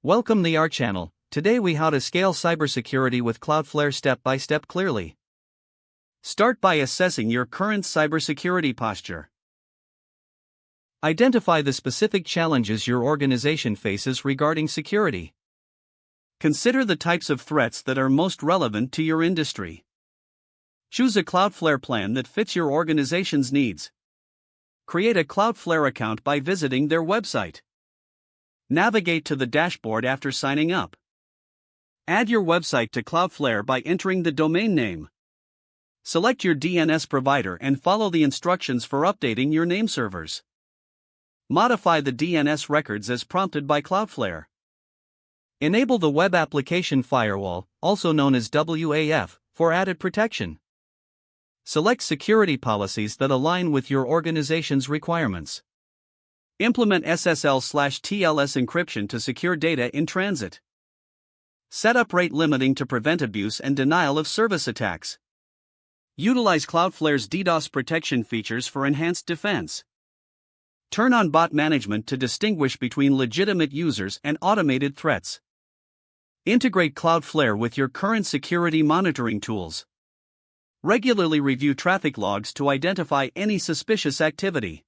Welcome to our channel. Today we how to scale cybersecurity with Cloudflare step by step clearly. Start by assessing your current cybersecurity posture. Identify the specific challenges your organization faces regarding security. Consider the types of threats that are most relevant to your industry. Choose a Cloudflare plan that fits your organization's needs. Create a Cloudflare account by visiting their website. Navigate to the dashboard after signing up. Add your website to Cloudflare by entering the domain name. Select your DNS provider and follow the instructions for updating your name servers. Modify the DNS records as prompted by Cloudflare. Enable the Web Application Firewall, also known as WAF, for added protection. Select security policies that align with your organization's requirements. Implement SSL/TLS encryption to secure data in transit. Set up rate limiting to prevent abuse and denial of service attacks. Utilize Cloudflare's DDoS protection features for enhanced defense. Turn on bot management to distinguish between legitimate users and automated threats. Integrate Cloudflare with your current security monitoring tools. Regularly review traffic logs to identify any suspicious activity.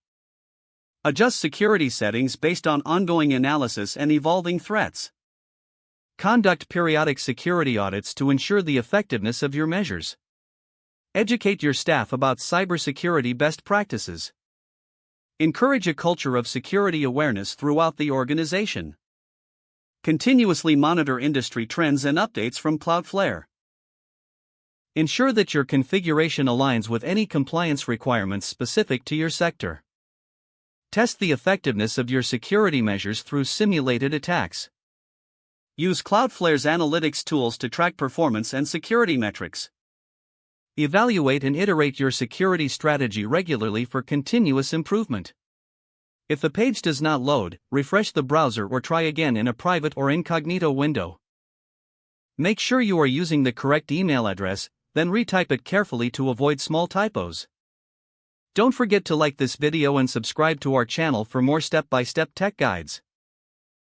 Adjust security settings based on ongoing analysis and evolving threats. Conduct periodic security audits to ensure the effectiveness of your measures. Educate your staff about cybersecurity best practices. Encourage a culture of security awareness throughout the organization. Continuously monitor industry trends and updates from Cloudflare. Ensure that your configuration aligns with any compliance requirements specific to your sector. Test the effectiveness of your security measures through simulated attacks. Use Cloudflare's analytics tools to track performance and security metrics. Evaluate and iterate your security strategy regularly for continuous improvement. If the page does not load, refresh the browser or try again in a private or incognito window. Make sure you are using the correct email address, then retype it carefully to avoid small typos. Don't forget to like this video and subscribe to our channel for more step-by-step tech guides.